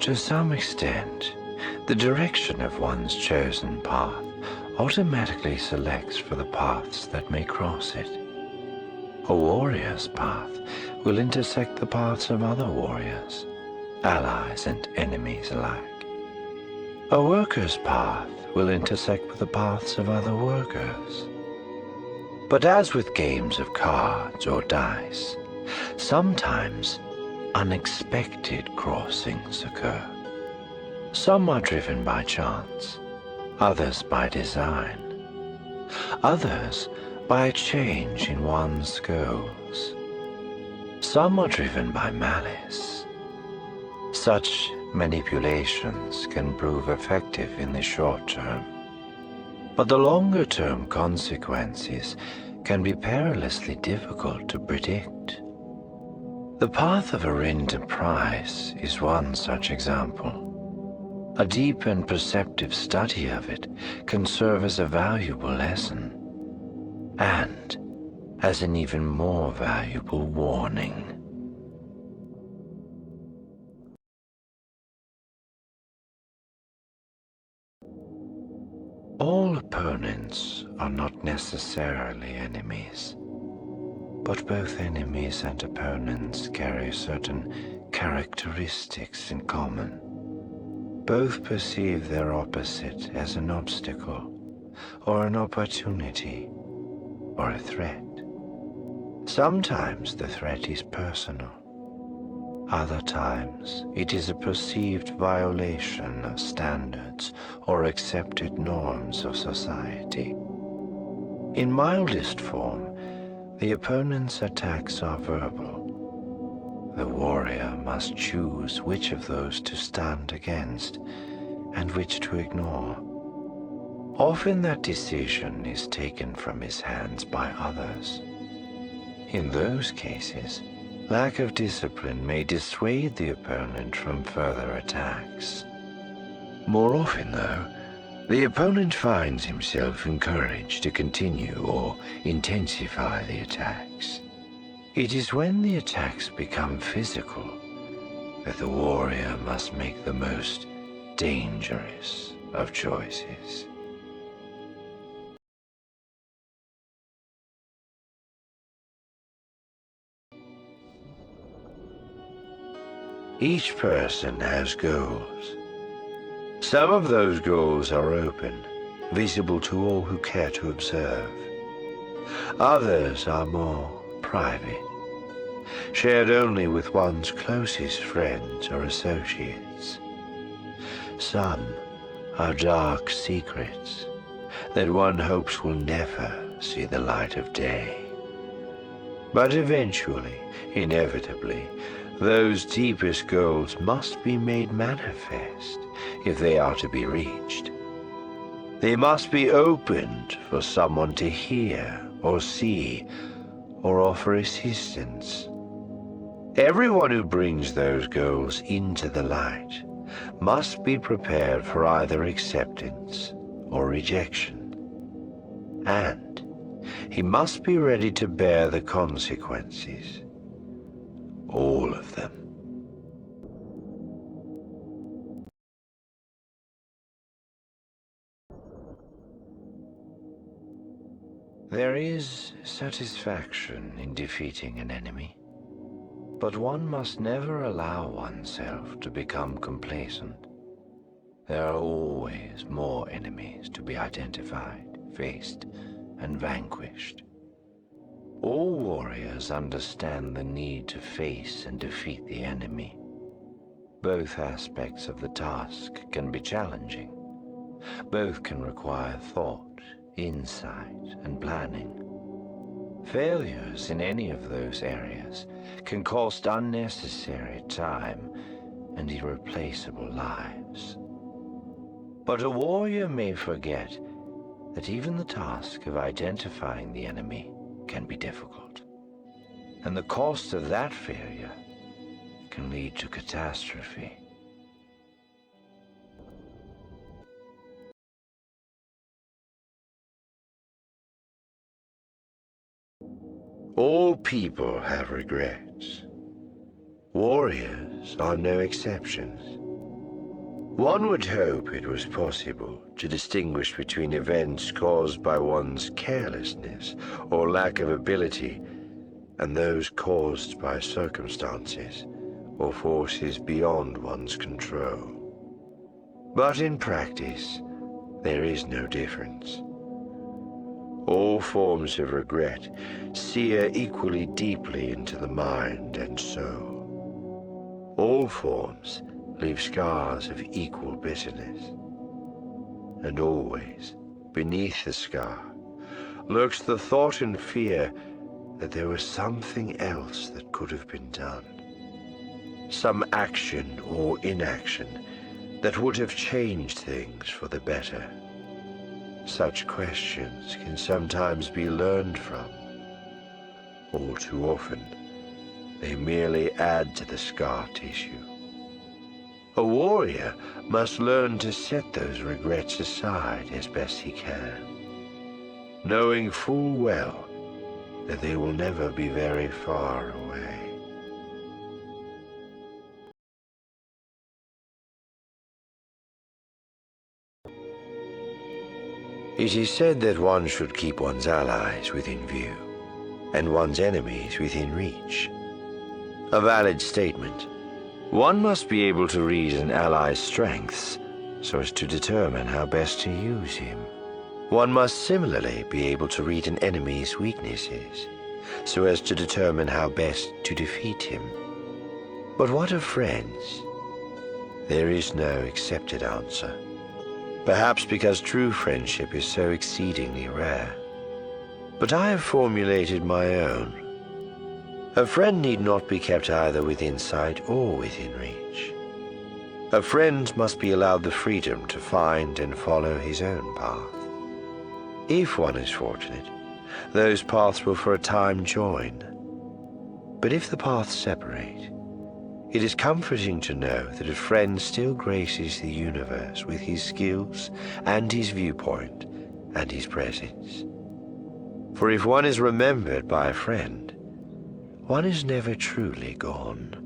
To some extent, the direction of one's chosen path automatically selects for the paths that may cross it. A warrior's path will intersect the paths of other warriors, allies and enemies alike. A worker's path will intersect with the paths of other workers. But as with games of cards or dice, sometimes unexpected crossings occur. Some are driven by chance, others by design, others by a change in one's goals. Some are driven by malice. Such manipulations can prove effective in the short term, but the longer-term consequences can be perilously difficult to predict. The path of Arindam Price is one such example. A deep and perceptive study of it can serve as a valuable lesson, and as an even more valuable warning. All opponents are not necessarily enemies, but both enemies and opponents carry certain characteristics in common. Both perceive their opposite as an obstacle, or an opportunity, or a threat. Sometimes the threat is personal. Other times it is a perceived violation of standards or accepted norms of society. In mildest form, the opponent's attacks are verbal. The warrior must choose which of those to stand against and which to ignore. Often that decision is taken from his hands by others. In those cases, lack of discipline may dissuade the opponent from further attacks. More often, though, the opponent finds himself encouraged to continue or intensify the attacks. It is when the attacks become physical that the warrior must make the most dangerous of choices. Each person has goals. Some of those goals are open, visible to all who care to observe. Others are more private, shared only with one's closest friends or associates. Some are dark secrets that one hopes will never see the light of day. But eventually, inevitably, those deepest goals must be made manifest if they are to be reached. They must be opened for someone to hear or see or offer assistance. Everyone who brings those goals into the light must be prepared for either acceptance or rejection. And he must be ready to bear the consequences. All of them. There is satisfaction in defeating an enemy, but one must never allow oneself to become complacent. There are always more enemies to be identified, faced, and vanquished. All warriors understand the need to face and defeat the enemy. Both aspects of the task can be challenging. Both can require thought, insight, and planning. Failures in any of those areas can cost unnecessary time and irreplaceable lives. But a warrior may forget that even the task of identifying the enemy can be difficult, and the cost of that failure can lead to catastrophe. All people have regrets. Warriors are no exceptions. One would hope it was possible to distinguish between events caused by one's carelessness or lack of ability and those caused by circumstances or forces beyond one's control. But in practice, there is no difference. All forms of regret sear equally deeply into the mind and soul. All forms leave scars of equal bitterness. And always, beneath the scar, lurks the thought and fear that there was something else that could have been done. Some action or inaction that would have changed things for the better. Such questions can sometimes be learned from. All too often, they merely add to the scar tissue. A warrior must learn to set those regrets aside as best he can, knowing full well that they will never be very far away. It is said that one should keep one's allies within view, and one's enemies within reach. A valid statement. One must be able to read an ally's strengths so as to determine how best to use him. One must similarly be able to read an enemy's weaknesses so as to determine how best to defeat him. But what of friends? There is no accepted answer. Perhaps because true friendship is so exceedingly rare. But I have formulated my own. A friend need not be kept either within sight or within reach. A friend must be allowed the freedom to find and follow his own path. If one is fortunate, those paths will for a time join. But if the paths separate, it is comforting to know that a friend still graces the universe with his skills and his viewpoint and his presence. For if one is remembered by a friend, one is never truly gone.